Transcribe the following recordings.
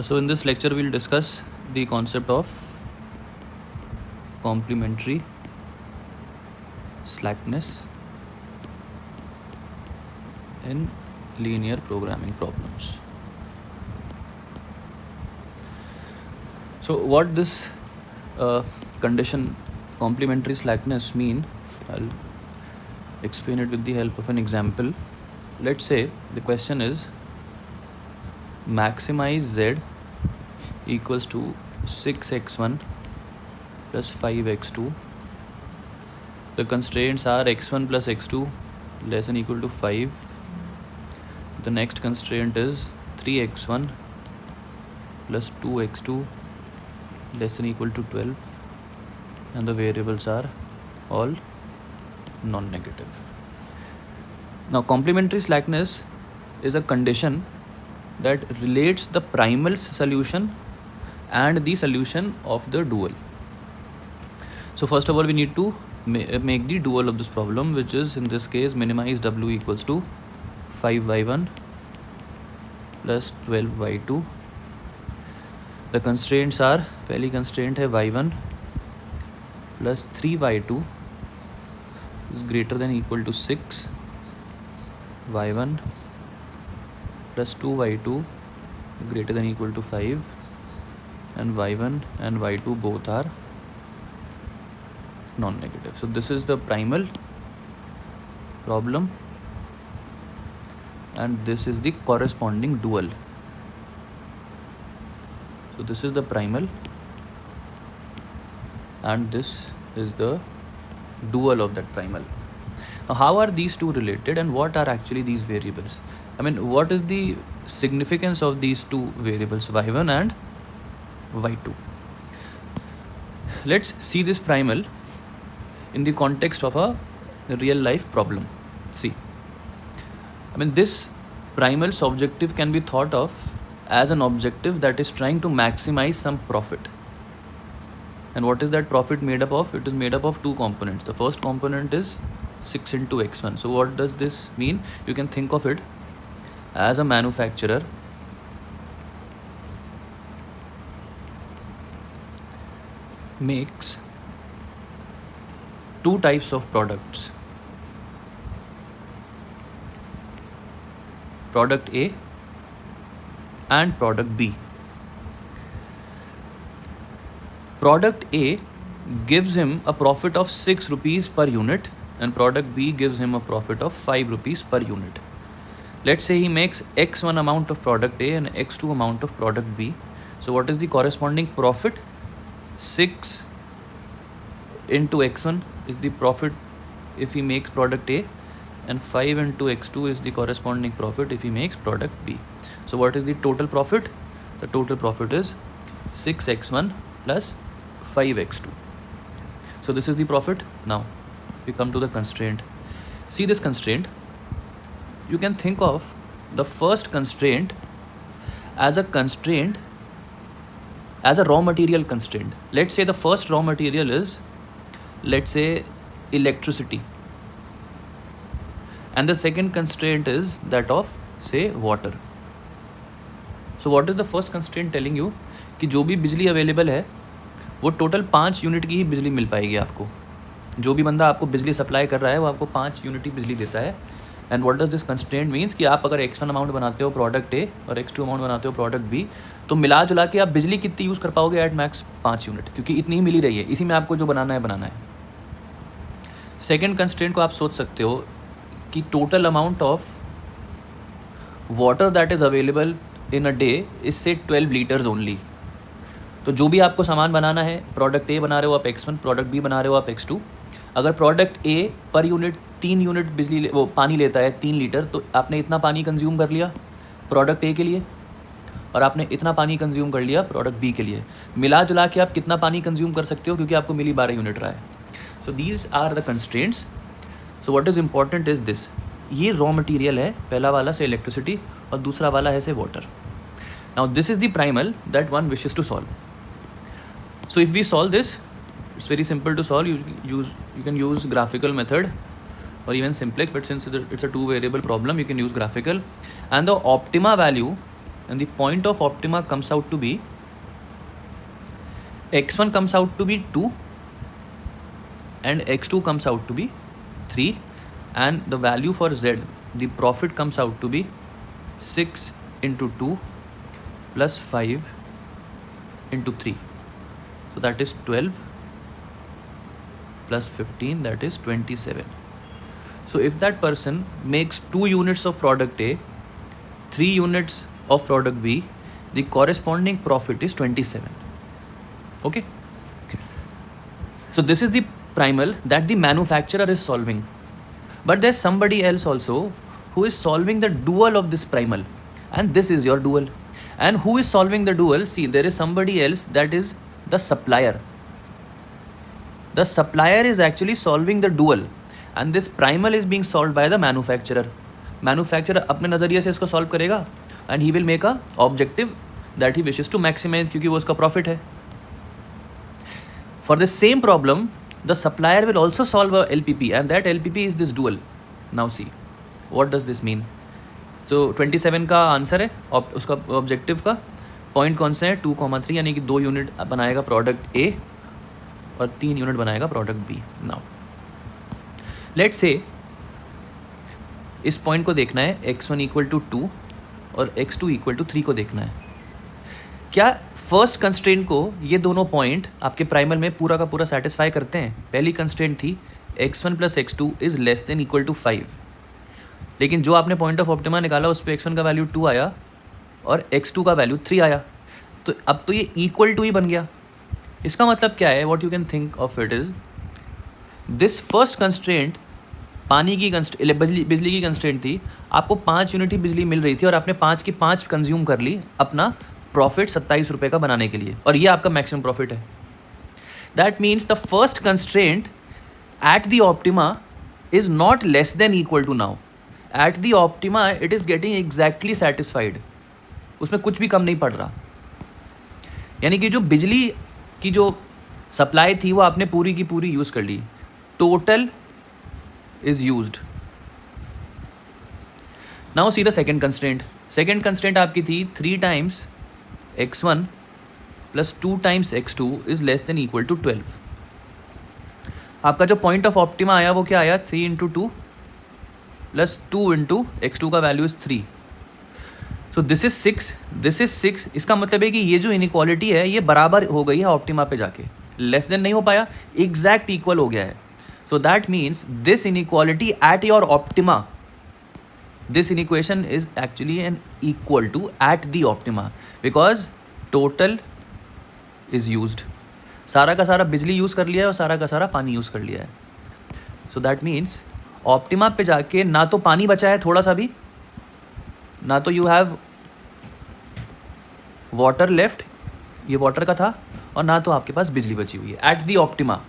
So in this lecture we'll discuss the concept of complementary slackness in linear programming problems. So what this condition complementary slackness mean, I'll explain it with the help of an example. Let's say the question is maximize z equals to 6x1 plus 5x2. The constraints are x1 plus x2 less than equal to 5. The next constraint is 3x1 plus 2x2 less than equal to 12, and the variables are all non-negative. Now complementary slackness is a condition that relates the primal solution and the solution of the dual. So first of all we need to make the dual of this problem, which is in this case minimize w equals to 5y1 plus 12y2. The constraints are, पहली constraint है y1 plus 3y2 is greater than equal to 6, y1 plus 2y2 greater than equal to 5, and y1 and y2 both are non-negative. So this is the primal problem and this is the corresponding dual. So this is the primal and this is the dual of that primal. Now how are these two related and what are actually these variables? I mean, what is the significance of these two variables y1 and y2? Let's see this primal in the context of a real life problem. See, I mean, this primal's objective can be thought of as an objective that is trying to maximize some profit. And what is that profit made up of? It is made up of two components. The first component is 6 into x1. So what does this mean? You can think of it as a manufacturer makes two types of products, product A and product B. Product A gives him a profit of 6 rupees per unit and product B gives him a profit of 5 rupees per unit. Let's say he makes x1 amount of product A and x2 amount of product B. So what is the corresponding profit? 6 into x1 is the profit if he makes product A, and 5 into x2 is the corresponding profit if he makes product B. So what is the total profit? The total profit is 6x1 plus 5x2. So this is the profit. Now we come to the constraint. See this constraint. You can think of the first constraint as a raw material constraint. Let's say the first raw material is, let's say, electricity, and the second constraint is that of, say, water. So what is the first constraint telling you? कि जो भी बिजली available है वो total 5 unit की ही बिजली मिल पाएगी आपको. जो भी बंदा आपको बिजली सप्लाई कर रहा है वो आपको 5 यूनिट ही बिजली देता है. And what does this constraint means कि आप अगर x1 अमाउंट बनाते हो प्रोडक्ट ए और x2 अमाउंट बनाते हो प्रोडक्ट बी, तो मिला जुला के आप बिजली कितनी यूज़ कर पाओगे? एट मैक्स 5 यूनिट, क्योंकि इतनी ही मिली रही है. इसी में आपको जो बनाना है. सेकेंड कंस्ट्रेंट को आप सोच सकते हो कि total amount of water that is available in a day is से 12 लीटर्स ओनली. तो जो भी आपको सामान बनाना है, प्रोडक्ट ए बना रहे हो आप x1, प्रोडक्ट बी बना रहे हो आप x2. अगर प्रोडक्ट ए पर यूनिट 3 यूनिट बिजली वो पानी लेता है 3 लीटर, तो आपने इतना पानी कंज्यूम कर लिया प्रोडक्ट ए के लिए और आपने इतना पानी कंज्यूम कर लिया प्रोडक्ट बी के लिए. मिला जुला के आप कितना पानी कंज्यूम कर सकते हो, क्योंकि आपको मिली 12 यूनिट रहा है. So these are the constraints. So what is important is this, ये रॉ मटीरियल है, पहला वाला से इलेक्ट्रिसिटी और दूसरा वाला है say water. Now this is the primal that one wishes to solve. So if we solve this, it's very simple to solve. You can use graphical method or even simplex, but since it's a two variable problem, you can use graphical. And the optima value and the point of optima comes out to be x1 comes out to be 2 and x2 comes out to be 3, and the value for z, the profit comes out to be 6 into 2 plus 5 into 3, so that is 12 plus 15, that is 27. So if that person makes 2 units of product A, 3 units of product B, the corresponding profit is 27. Okay, so this is the primal that the manufacturer is solving, but there's somebody else also who is solving the dual of this primal, and this is your dual. And who is solving the dual? See, there is somebody else, that is the supplier. The supplier is actually solving the dual, and this primal is being solved by the manufacturer. Manufacturer अपने नज़रिए से इसको solve करेगा and he will make a objective that he wishes to maximize, क्योंकि वो उसका profit है. For the same problem, the supplier will also solve a LPP, and that LPP is this dual. Now see, what does this mean? तो 27 का answer है उसका objective का. Point कौन से है? 2,3, यानी कि 2 यूनिट बनाएगा प्रोडक्ट ए और 3 यूनिट बनाएगा product B. Now let's say इस पॉइंट को देखना है x1 इक्वल टू 2 और x2 इक्वल टू 3 को देखना है. क्या फर्स्ट कंस्ट्रेंट को ये दोनों पॉइंट आपके प्राइमल में पूरा का पूरा सेटिस्फाई करते हैं? पहली कंस्ट्रेंट थी x1 plus x2 is less than equal to 5, लेकिन जो आपने पॉइंट ऑफ ऑप्टिमा निकाला उस पर x1 का वैल्यू 2 आया और x2 का वैल्यू 3 आया, तो अब तो ये इक्वल टू ही बन गया. इसका मतलब क्या है? What you can think of it is this first constraint पानी की बिजली की कंस्ट्रेंट थी. आपको 5 यूनिट ही बिजली मिल रही थी और आपने 5 की 5 कंज्यूम कर ली अपना प्रॉफिट 27 रुपये का बनाने के लिए, और ये आपका मैक्सिमम प्रॉफिट है. That means the first constraint at the optima is not less than equal to now. At the optima it is getting exactly satisfied, उसमें कुछ भी कम नहीं पड़ रहा. यानी कि जो बिजली की जो सप्लाई थी वो आपने पूरी की पूरी यूज़ कर ली. Total is used. Now see the second constraint. Second constraint आपकी थी 3 times x1 plus 2 times x2 is less than equal to 12. आपका जो पॉइंट ऑफ ऑप्टिमा आया वो क्या आया? 3 इंटू 2 प्लस 2 इंटू x2 का value is 3. So this is 6, this is 6. इसका मतलब है कि ये जो इनइक्वालिटी है ये बराबर हो गई है ऑप्टिमा पे जाके. लेस देन नहीं हो पाया, एग्जैक्ट इक्वल हो गया है. So that means this inequality at your optima, this inequation is actually an equal to at the optima because total is used. सारा का सारा बिजली यूज़ कर लिया है और सारा का सारा पानी यूज़ कर लिया है. सो दैट मीन्स ऑप्टिमा पे जाके ना तो पानी बचा है थोड़ा सा भी, ना तो यू हैव वाटर लेफ्ट, ये वाटर का था, और ना तो आपके पास बिजली बची हुई है at the optima.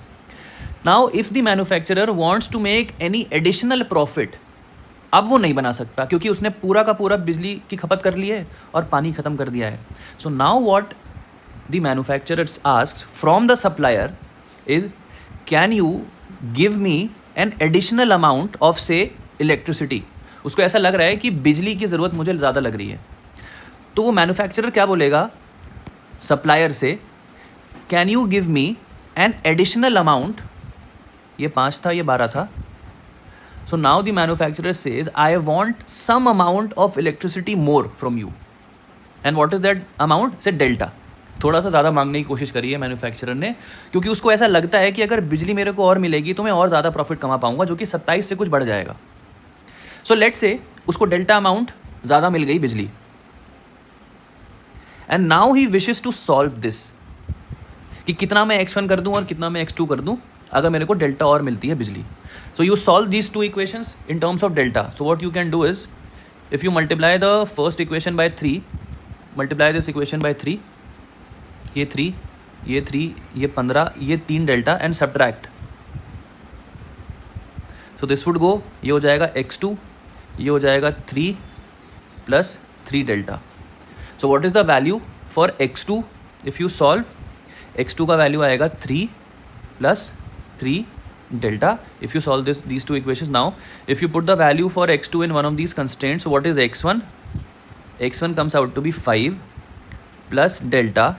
Now if the manufacturer wants to make any additional profit, अब वो नहीं बना सकता क्योंकि उसने पूरा का पूरा बिजली की खपत कर ली है और पानी ख़त्म कर दिया है. So now what the manufacturer asks from the supplier is, can you give me N additional amount of से इलेक्ट्रिसिटी. उसको ऐसा लग रहा है कि बिजली की ज़रूरत मुझे ज़्यादा लग रही है, तो वो मैन्युफैक्चरर क्या बोलेगा सप्लायर से, can you give me N additional amount. ये 5 था, ये 12 था. So now the manufacturer says, I want some amount of electricity more from you. And what is that amount? Say delta. थोड़ा सा ज़्यादा मांगने की कोशिश करी है मैन्युफैक्चरर ने, क्योंकि उसको ऐसा लगता है कि अगर बिजली मेरे को और मिलेगी तो मैं और ज़्यादा प्रॉफिट कमा पाऊंगा, जो कि 27 से कुछ बढ़ जाएगा. सो लेट्स से उसको डेल्टा अमाउंट ज़्यादा मिल गई बिजली, and now he wishes to solve this, कि कितना मैं x1 कर दूँ और कितना मैं x2 कर दूँ अगर मेरे को डेल्टा और मिलती है बिजली. So you solve these two equations in terms of delta. So what you can do is, if you multiply the first equation by 3, multiply this equation by 3, ये 3, ये 3, ये 15, ये 3 delta, and subtract. So this would go, ये हो जाएगा x2, ये हो जाएगा 3 plus 3 delta. So what is the value for x2? If you solve, x2 का वैल्यू आएगा 3 plus 3 delta. If you solve these two equations, now if you put the value for x2 in one of these constraints, what is x1? x1 comes out to be 5 plus delta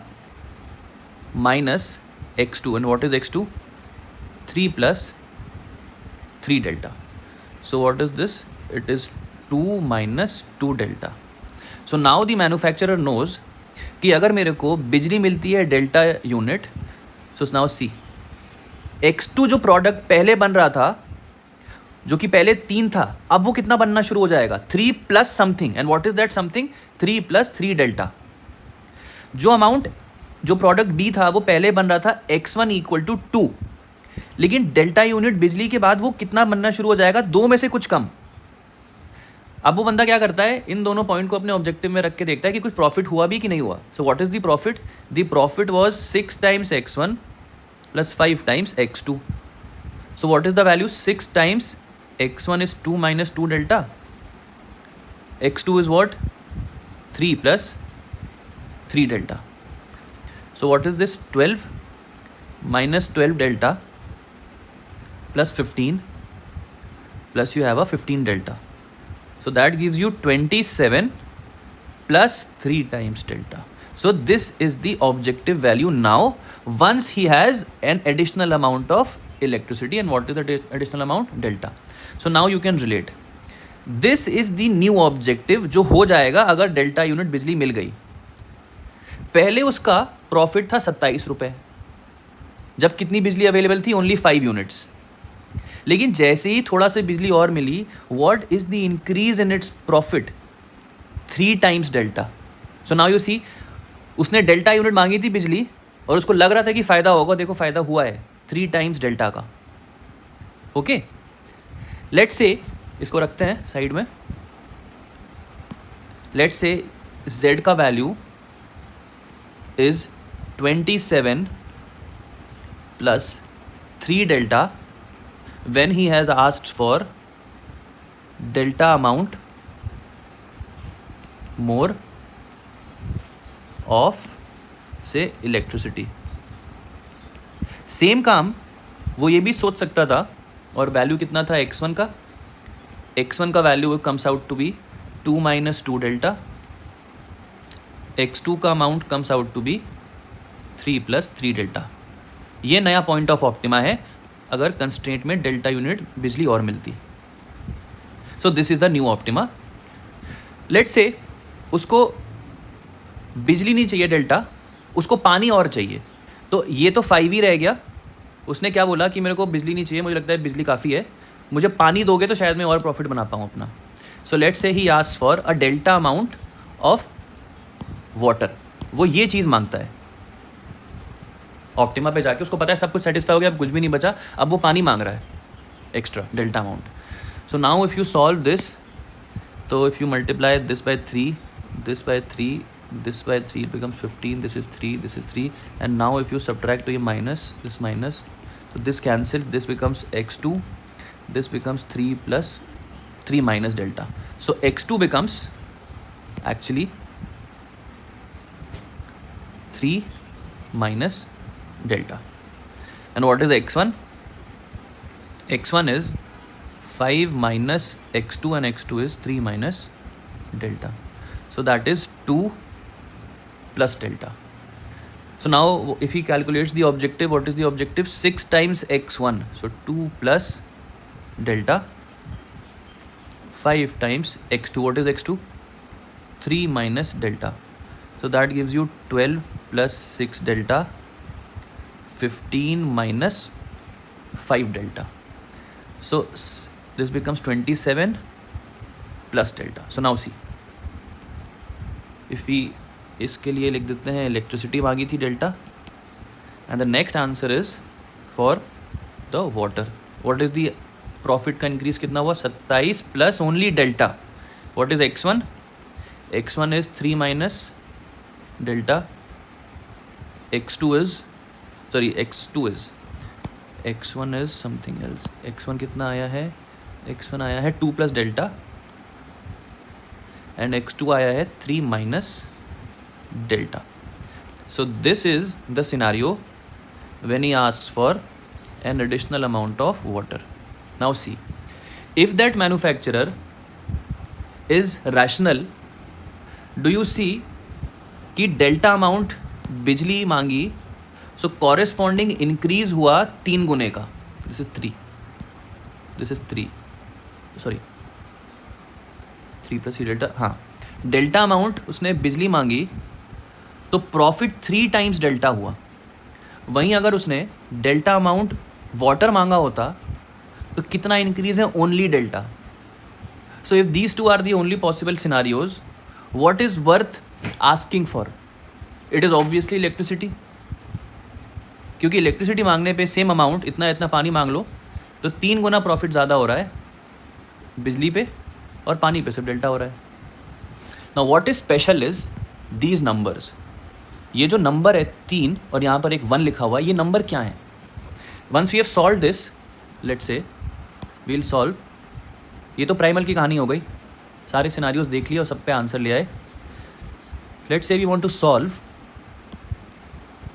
minus x2. And what is x2? 3 plus 3 delta. So what is this? It is 2 minus 2 delta. So now the manufacturer knows कि अगर मेरे को बिजली मिलती है delta unit, so now see x2 जो product पहले बन रहा था, जो कि पहले 3 था, अब वो कितना बनना शुरू हो जाएगा? 3 plus something. And what is that something? 3 plus 3 delta. जो अमाउंट जो प्रोडक्ट बी था वो पहले बन रहा था x1 इक्वल टू 2, लेकिन डेल्टा यूनिट बिजली के बाद वो कितना बनना शुरू हो जाएगा? 2 में से कुछ कम. अब वो बंदा क्या करता है? इन दोनों पॉइंट को अपने ऑब्जेक्टिव में रख के देखता है कि कुछ प्रॉफिट हुआ भी कि नहीं हुआ. So what is the profit? The profit was 6 times x1 plus 5 times x2. So what is the value? 6 times x1 is 2 minus 2 delta. x2 is what? 3 plus 3 delta. So what is this? 12 minus 12 delta plus 15 plus you have a 15 delta. So that gives you 27 plus 3 times delta. So this is the objective value now once he has an additional amount of electricity. And what is the additional amount? Delta. So now you can relate. This is the new objective जो हो जाएगा अगर delta unit बिजली मिल गई. पहले उसका profit था 27 रुपये, जब कितनी बिजली अवेलेबल थी? Only 5 units. लेकिन जैसे ही थोड़ा सा बिजली और मिली, what is the increase in its profit? 3 times delta. So now you see, उसने डेल्टा यूनिट मांगी थी बिजली और उसको लग रहा था कि फ़ायदा होगा. देखो फ़ायदा हुआ है 3 टाइम्स डेल्टा का. ओके, लेट्स से इसको रखते हैं साइड में. लेट्स से z का value is 27 plus 3 delta when he has asked for delta amount more of say electricity. Same काम वो ये भी सोच सकता था. और वैल्यू कितना था x1 का? x1 का value comes out to be 2 minus 2 delta. x2 का amount comes out to be 3 plus 3 delta. ये नया पॉइंट ऑफ ऑप्टिमा है अगर कंस्ट्रेंट में डेल्टा यूनिट बिजली और मिलती. So this is the new optima. Let's say उसको बिजली नहीं चाहिए डेल्टा, उसको पानी और चाहिए. तो ये तो 5 ही रह गया. उसने क्या बोला कि मेरे को बिजली नहीं चाहिए, मुझे लगता है बिजली काफ़ी है, मुझे पानी दोगे तो शायद मैं और प्रॉफिट बना पाऊँ अपना. So let's say he asked for a delta amount of water. वो ये चीज़ मांगता है. ऑप्टिमा पे जाके उसको पता है सब कुछ सेटिस्फाई हो गया, अब कुछ भी नहीं बचा, अब वो पानी मांग रहा है extra delta amount. So now if you solve this, तो if you multiply this by 3, this by 3, this by 3, it becomes 15. This is 3, this is 3, and now if you subtract to your minus, this minus, so this cancels, this becomes x2, this becomes 3 plus 3 minus delta. So x2 becomes actually 3 minus delta. And what is x1? x1 is 5 minus x2, and x2 is 3 minus delta. So that is 2 plus delta. So now if he calculates the objective, what is the objective? 6 times x1. So 2 plus delta, 5 times x2. What is x2? 3 minus delta. So that gives you 12 plus 6 delta, 15 minus 5 delta. So this becomes 27 plus delta. So now see, if we इसके लिए लिख देते हैं electricity मांगी थी delta, and the next answer is for the water. What is the profit का increase कितना हुआ? 27 plus only delta. What is x1? x1 is 3 minus delta. x2 is x1 is something else. x1 कितना आया है? x1 आया है 2 plus delta, and x2 आया है 3 minus delta. So this is the scenario when he asks for an additional amount of water. Now see, if that manufacturer is rational do you see कि delta amount बिजली मांगी, सो corresponding increase हुआ 3 गुने का. This is 3 sorry 3 plus delta. हाँ, delta amount उसने बिजली मांगी तो प्रॉफिट 3 टाइम्स डेल्टा हुआ. वहीं अगर उसने डेल्टा अमाउंट वाटर मांगा होता तो कितना इंक्रीज है? Only delta. So if these two are the only possible scenarios, what is worth asking for? It is obviously electricity, क्योंकि इलेक्ट्रिसिटी मांगने पे सेम अमाउंट इतना इतना पानी मांग लो तो 3 गुना प्रॉफिट ज़्यादा हो रहा है बिजली पे, और पानी पे सिर्फ डेल्टा हो रहा है. Now what is special is these numbers. ये जो नंबर है 3 और यहाँ पर एक 1 लिखा हुआ है, ये नंबर क्या है? Once we have solve this, let's say we'll solve. ये तो प्राइमल की कहानी हो गई, सारे सिनारियोज देख लिए और सब पे आंसर ले आए. Let's say we want to solve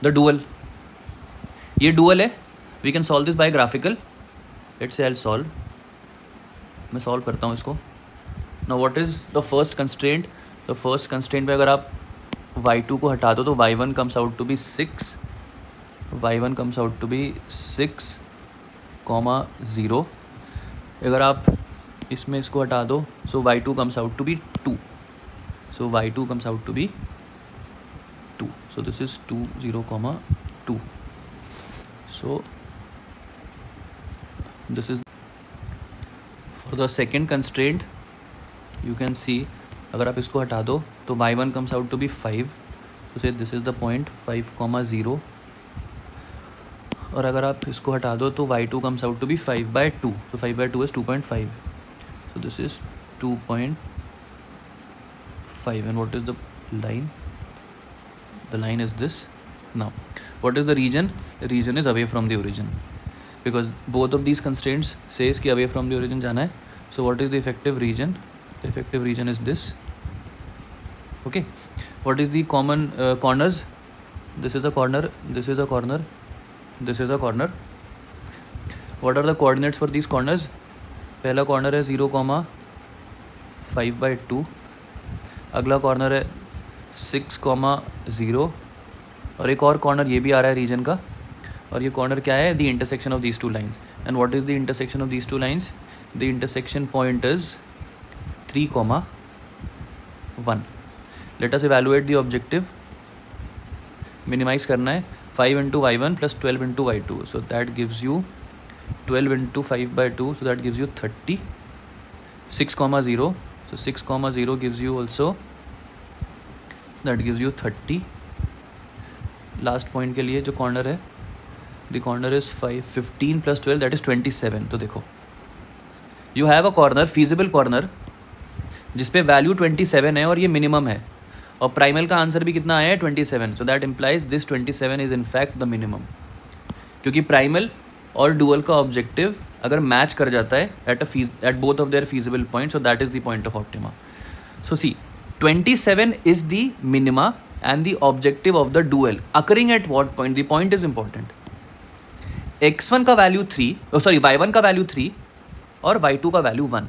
the dual. ये डुअल है, we can solve this by graphical. Let's say I will solve. मैं सॉल्व करता हूँ इसको. Now what is the first constraint? The first constraint पे अगर आप y2 को हटा दो तो y1 comes out to be 6. y1 comes out to be 6, 0. अगर आप इसमें इसको हटा दो, so y2 comes out to be 2. So y2 comes out to be 2. So this is 2, 0, 2. So this is for the second constraint. You can see अगर आप इसको हटा दो तो y1 comes out to be 5. So say this is the point 5, 0. और अगर आप इसको हटा दो तो y2 comes out to be 5/2. So 5/2 is 2.5. So this is 2.5. And what is the line? The line is this. Now what is the region? The region is away from the origin, because both of these constraints says कि away from the origin जाना है. So what is the effective region? The effective region is this. Okay, what is the common corners? This is a corner, this is a corner, this is a corner. What are the coordinates for these corners? पहला corner है 0, 5/2. अगला corner है 6, 0. और एक और corner ये भी आ रहा है रीजन का, और ये कॉर्नर क्या है? The intersection of these two lines. And what is the intersection of these two lines? The intersection point is 3, 1. Let us evaluate the objective. Minimise करना है 5 into y1 plus 12 into y2. So that gives you 12 into 5/2. So that gives you 30. 6, 0. So 6, 0 gives you also, that gives you 30. Last point के लिए जो corner है, the corner is 15 plus 12, that is 27. तो देखो, you have a corner, feasible corner, जिसपे value 27 है और ये मिनिमम है, और प्राइमल का आंसर भी कितना आया है? 27. So that implies this 27 is in fact the minimum, क्योंकि प्राइमल और डुअल का ऑब्जेक्टिव अगर मैच कर जाता है at both of their feasible point, so that is the point of optima. So see 27 is the minima and the objective of the dual occurring at what point? The point is important. x1 का value 3, y1 का value 3 और y2 का value 1.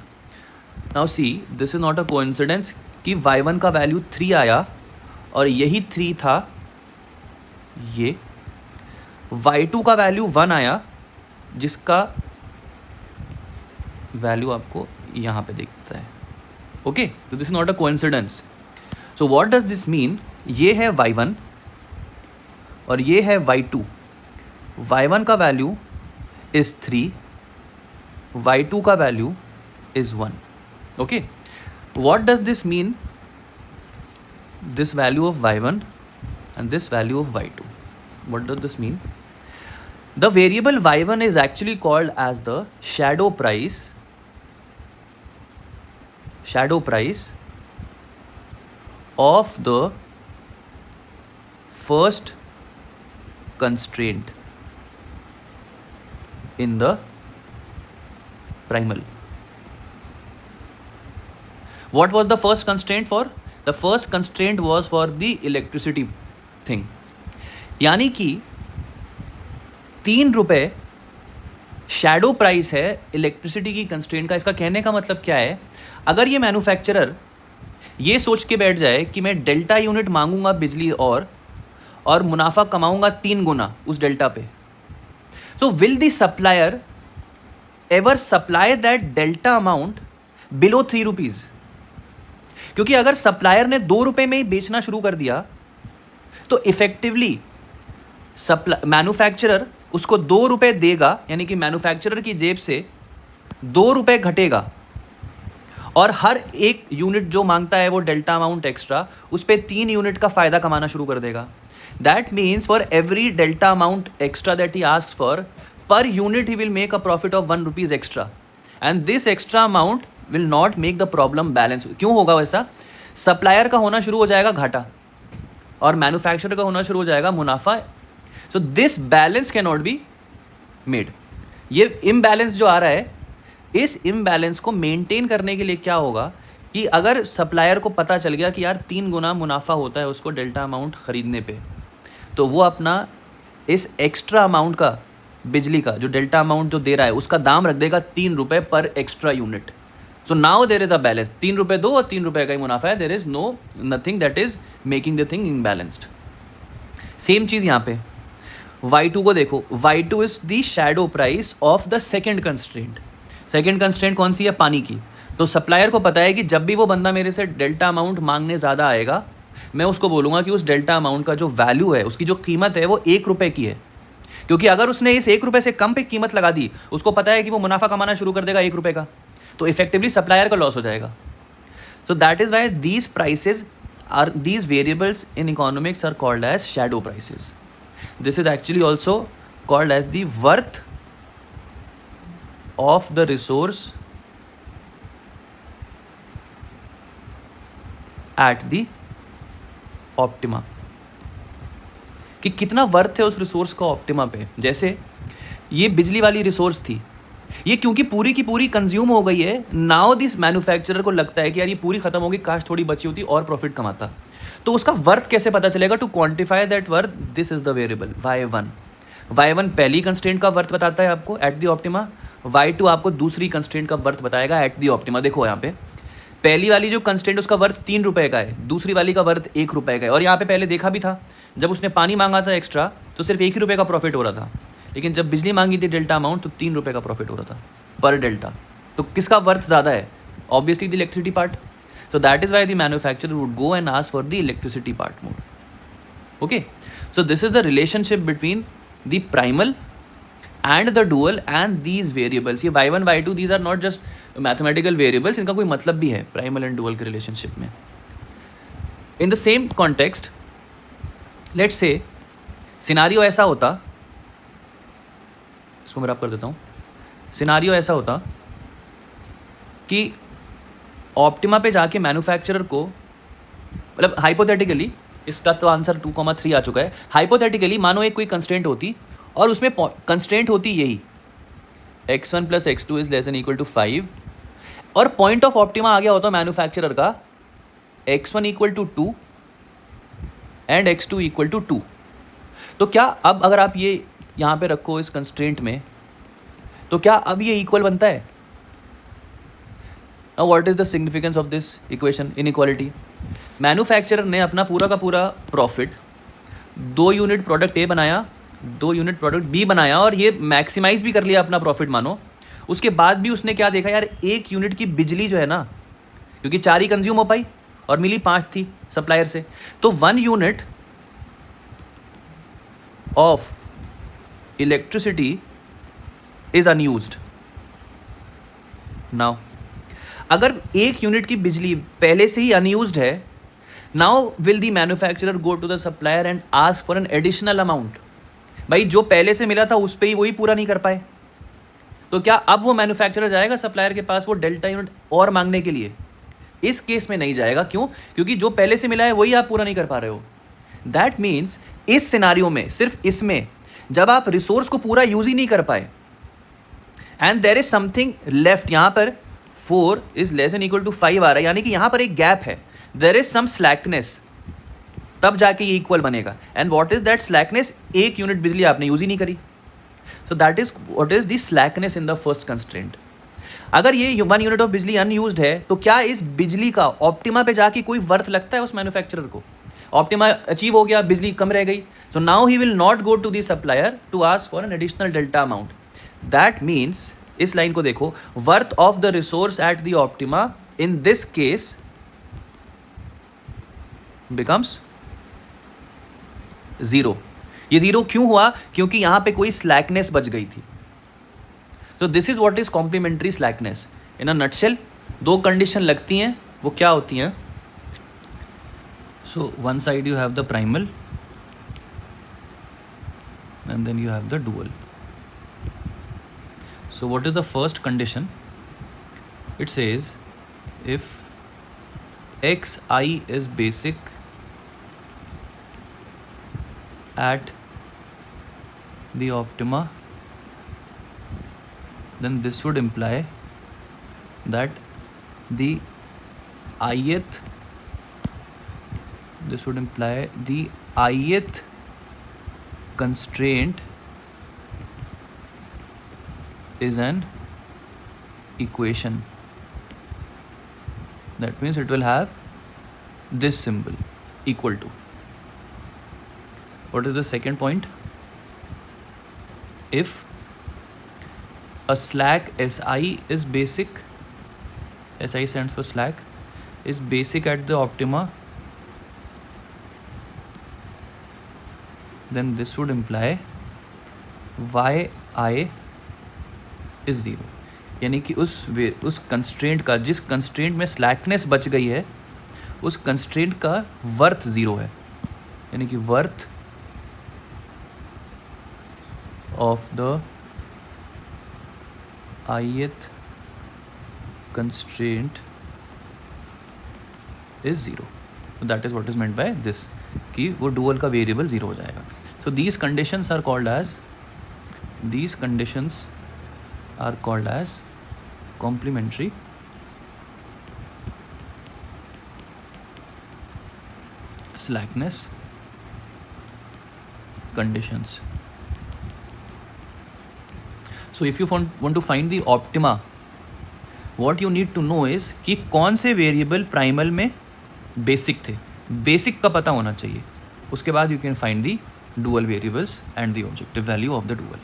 Now see this is not a coincidence कि y1 का value 3 आया और यही 3 था ये. y2 का वैल्यू 1 आया जिसका वैल्यू आपको यहाँ पे दिखता है. ओके, तो this is not a coincidence. So what does this mean? ये है y1 और ये है y2. y1 का वैल्यू इज 3, y2 का value is 1. Okay, what does this mean? This value of y1 and this value of y2. What does this mean? The variable y1 is actually called as the shadow price of the first constraint in the primal. What was the first constraint for? The first constraint was for the electricity thing. यानी कि 3 रुपये shadow price है electricity की constraint का. इसका कहने का मतलब क्या है? अगर ये मैन्युफैक्चरर ये सोच के बैठ जाए कि मैं डेल्टा यूनिट मांगूंगा बिजली और मुनाफा कमाऊंगा 3 गुना उस डेल्टा पे, so will the supplier ever supply that delta amount below 3 rupees? क्योंकि अगर सप्लायर ने 2 रुपए में ही बेचना शुरू कर दिया तो इफेक्टिवली मैन्युफैक्चरर उसको 2 रुपए देगा, यानी कि मैन्युफैक्चरर की जेब से 2 रुपए घटेगा, और हर एक यूनिट जो मांगता है वो डेल्टा अमाउंट एक्स्ट्रा, उस पर 3 यूनिट का फायदा कमाना शुरू कर देगा. That means for every delta amount extra that he asks for, per unit he will make a profit of 1 rupees extra, and this extra amount will not make the problem balance. क्यों होगा वैसा? Supplier का होना शुरू हो जाएगा घाटा और मैन्युफैक्चरर का होना शुरू हो जाएगा मुनाफा. So this balance can not be made. ये इम्बैलेंस जो आ रहा है, इस इम्बैलेंस को मेंटेन करने के लिए क्या होगा कि अगर सप्लायर को पता चल गया कि यार 3 गुना मुनाफा होता है उसको डेल्टा अमाउंट ख़रीदने पे, तो वो अपना इस एक्स्ट्रा अमाउंट का, बिजली का जो डेल्टा अमाउंट जो दे रहा है उसका दाम रख देगा 3 रुपये पर extra unit. So now there is a balance. 3 रुपये दो और 3 रुपये का ही मुनाफा है. There is no nothing that is making the thing imbalanced. Same चीज़ यहाँ पे Y2 को देखो. Y2 is the shadow price of the second constraint. Second constraint कौन सी है? पानी की. तो सप्लायर को पता है कि जब भी वो बंदा मेरे से डेल्टा अमाउंट मांगने ज़्यादा आएगा, मैं उसको बोलूँगा कि उस डेल्टा अमाउंट का जो वैल्यू है, उसकी जो कीमत है वो 1 रुपये की है. क्योंकि अगर उसने इस 1 रुपये से कम पे कीमत लगा दी, उसको पता है कि वो मुनाफा कमाना शुरू कर देगा 1 रुपये का, तो इफेक्टिवली सप्लायर का लॉस हो जाएगा. So that is why these prices are, these variables in economics are called as shadow prices. This is actually also called as the worth of the resource at the optima. कि कितना worth है उस resource का optima पे. जैसे ये बिजली वाली रिसोर्स थी, ये क्योंकि पूरी की पूरी कंज्यूम हो गई है, नाउ दिस मैन्युफैक्चरर को लगता है कि यार ये पूरी खत्म होगी, काश थोड़ी बची होती और प्रॉफिट कमाता. तो उसका वर्थ कैसे पता चलेगा? To quantify that worth, this is the variable y1. y1 पहली कंस्ट्रेंट का वर्थ बताता है आपको एट द ऑप्टिमा. y2 आपको दूसरी कंस्ट्रेंट का वर्थ बताएगा एट द ऑप्टिमा. देखो यहाँ पे पहली वाली जो कंस्ट्रेंट उसका वर्थ 3 रुपये का है, दूसरी वाली का वर्थ 1 रुपये का है. और यहाँ पे पहले देखा भी था, जब उसने पानी मांगा था एक्स्ट्रा तो सिर्फ 1 ही रुपये का प्रॉफिट हो रहा था, लेकिन जब बिजली मांगी थी डेल्टा अमाउंट तो 3 रुपये का प्रॉफिट हो रहा था पर डेल्टा. तो किसका वर्थ ज़्यादा है? Obviously the electricity part. So that is why the manufacturer would go and ask for the electricity part more. Okay, so this is the relationship between the primal and the dual and these variables. ये y1 y2 these are not just mathematical variables, इनका कोई मतलब भी है primal and dual के relationship में. In the same context, let's say scenario ऐसा होता, इसको मैं रब कर देता हूँ. सिनारियो ऐसा होता कि ऑप्टिमा पे जाके मैन्युफैक्चरर को, मतलब हाइपोथेटिकली, इसका तो आंसर 2,3 आ चुका है. हाइपोथेटिकली मानो एक कोई कंस्ट्रेंट होती और उसमें कंस्ट्रेंट होती यही x1 + x2 is less than equal to 5, और पॉइंट ऑफ ऑप्टिमा आ गया होता मैन्युफैक्चरर का x1 = 2 एंड x2 = 2. तो क्या अब अगर आप ये यहाँ पे रखो इस कंस्ट्रेंट में, तो क्या अब ये इक्वल बनता है? Now what is the significance of this equation? Inequality. Manufacturer ने अपना पूरा का पूरा प्रॉफिट 2 यूनिट प्रोडक्ट ए बनाया, 2 यूनिट प्रोडक्ट बी बनाया, और ये मैक्सिमाइज भी कर लिया अपना प्रॉफिट मानो. उसके बाद भी उसने क्या देखा, यार 1 यूनिट की बिजली जो है ना, क्योंकि 4 ही कंज्यूम हो पाई और मिली 5 थी सप्लायर से, तो 1 unit of electricity is unused. Now अगर 1 यूनिट की बिजली पहले से ही अनयूज्ड है, now will the manufacturer go to the supplier and ask for an additional amount. भाई जो पहले से मिला था उस पर ही वही पूरा नहीं कर पाए, तो क्या अब वो मैन्युफैक्चरर जाएगा सप्लायर के पास वो डेल्टा यूनिट और मांगने के लिए? इस केस में नहीं जाएगा. क्यों? क्योंकि जो पहले से मिला है वही आप पूरा नहीं कर पा रहे हो. दैट मीन्स इस सिनारियो में, सिर्फ इसमें, जब आप रिसोर्स को पूरा यूज ही नहीं कर पाए and there is something left, यहाँ पर 4 is less than equal to 5 आ रहा है, यानी कि यहाँ पर एक गैप है, देयर इज सम स्लैकनेस, तब जाके ये इक्वल बनेगा. And what is that slackness? 1 unit बिजली आपने यूज ही नहीं करी. सो that is what is the slackness in the first constraint. अगर ये 1 यूनिट ऑफ बिजली अनयूज्ड है तो क्या इस बिजली का ऑप्टिमा पे जाके कोई वर्थ लगता है उस मैन्युफैक्चरर को? ऑप्टिमा अचीव हो गया, बिजली कम रह गई, so now he will not go to the supplier to ask for an additional delta amount. That means इस लाइन को देखो, worth of the resource at the optima in this case becomes 0. ये 0 क्यों हुआ? क्योंकि यहां पे कोई स्लैकनेस बच गई थी. So this is what is complementary slackness. In a nutshell, दो कंडीशन लगती हैं, वो क्या होती हैं? So one side you have the primal and then you have the dual. So what is the first condition? It says if xi is basic at the optima, then this would imply that the ith, this would imply the ith constraint is an equation. That means it will have this symbol, equal to. What is the second point? If a slack Si is basic, Si stands for slack, is basic at the optima, then this would imply Yi is 0. यानी कि उस constraint का, जिस constraint में slackness बच गई है, उस कंस्ट्रेंट का वर्थ 0 है. यानी कि worth of the ith constraint is 0. So that is what is meant by this, कि वो डुअल का वेरिएबल 0 हो जाएगा. So these conditions are called as complementary slackness conditions. So if you want to find the optima, what you need to know is कि कौन से variable primal में basic थे. बेसिक का पता होना चाहिए. उसके बाद you can find the dual variables and the objective value of the dual.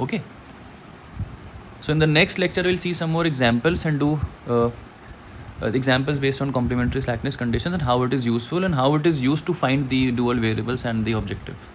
Okay. So in the next lecture we'll see some more examples and do examples based on complementary slackness conditions and how it is useful and how it is used to find the dual variables and the objective.